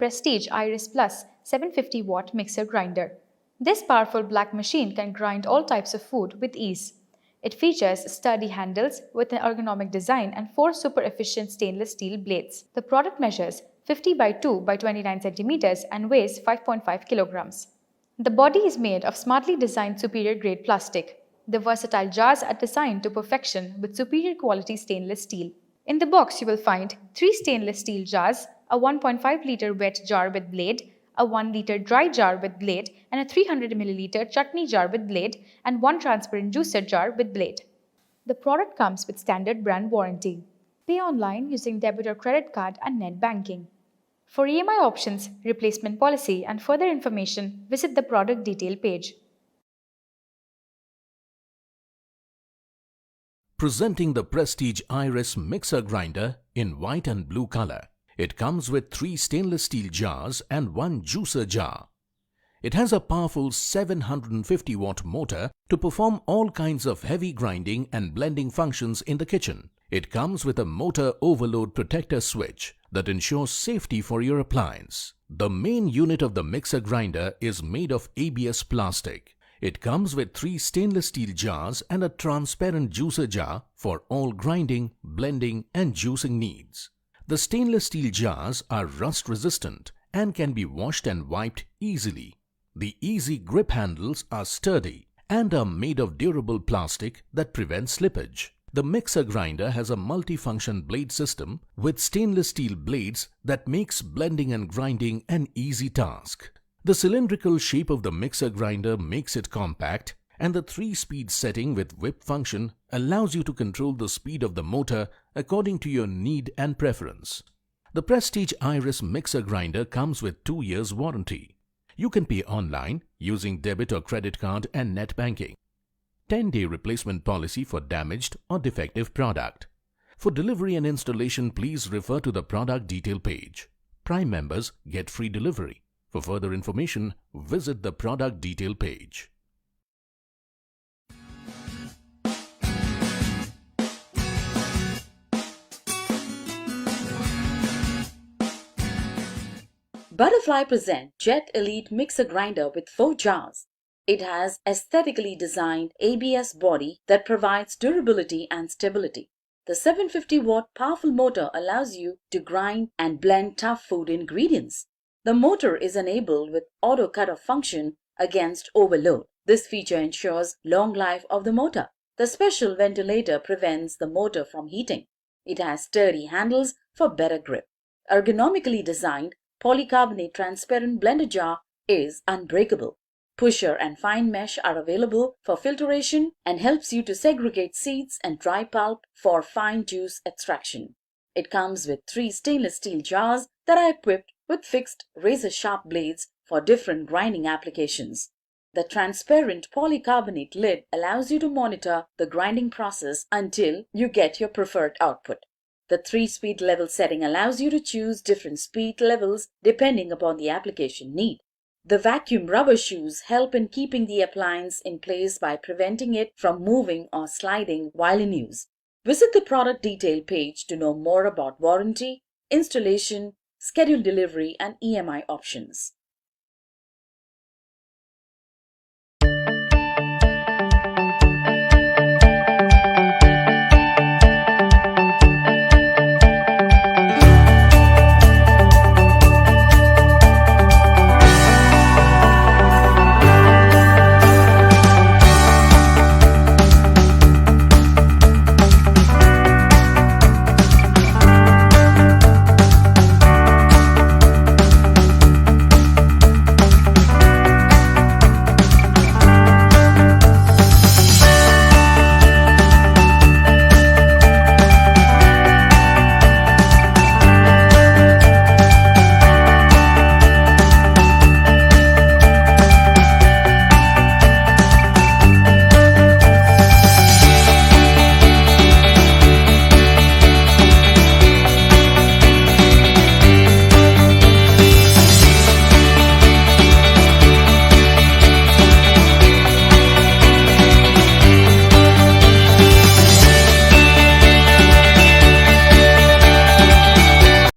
Prestige Iris Plus 750-watt mixer grinder. This powerful black machine can grind all types of food with ease. It features sturdy handles with an ergonomic design and 4 super efficient stainless steel blades. The product measures 50 by 2 by 29 centimeters and weighs 5.5 kilograms. The body is made of smartly designed superior grade plastic. The versatile jars are designed to perfection with superior quality stainless steel. In the box, you will find 3 stainless steel jars, a 1.5-liter wet jar with blade, a 1-liter dry jar with blade, and a 300 milliliter chutney jar with blade, and 1 transparent juicer jar with blade. The product comes with standard brand warranty. Pay online using debit or credit card and net banking. For EMI options, replacement policy, and further information, visit the product detail page. Presenting the Prestige Iris mixer grinder in white and blue color. It comes with 3 stainless steel jars and 1 juicer jar. It has a powerful 750-watt motor to perform all kinds of heavy grinding and blending functions in the kitchen. It comes with a motor overload protector switch that ensures safety for your appliance. The main unit of the mixer grinder is made of ABS plastic. It comes with 3 stainless steel jars and a transparent juicer jar for all grinding, blending and juicing needs. The stainless steel jars are rust resistant and can be washed and wiped easily. The easy grip handles are sturdy and are made of durable plastic that prevents slippage. The mixer grinder has a multifunction blade system with stainless steel blades that makes blending and grinding an easy task. The cylindrical shape of the mixer grinder makes it compact, and the 3-speed setting with whip function allows you to control the speed of the motor according to your need and preference. The Prestige Iris mixer grinder comes with 2 years warranty. You can pay online using debit or credit card and net banking. 10-day replacement policy for damaged or defective product. For delivery and installation, please refer to the product detail page. Prime members get free delivery. For further information, visit the product detail page. Butterfly present Jet Elite Mixer Grinder with 4 jars. It has aesthetically designed ABS body that provides durability and stability. The 750-watt powerful motor allows you to grind and blend tough food ingredients. The motor is enabled with auto cutoff function against overload. This feature ensures long life of the motor. The special ventilator prevents the motor from heating. It has sturdy handles for better grip. Ergonomically designed polycarbonate transparent blender jar is unbreakable. Pusher and fine mesh are available for filtration and helps you to segregate seeds and dry pulp for fine juice extraction. It comes with 3 stainless steel jars that are equipped with fixed razor-sharp blades for different grinding applications. The transparent polycarbonate lid allows you to monitor the grinding process until you get your preferred output. The 3-speed level setting allows you to choose different speed levels depending upon the application need. The vacuum rubber shoes help in keeping the appliance in place by preventing it from moving or sliding while in use. Visit the product detail page to know more about warranty, installation, scheduled delivery and EMI options.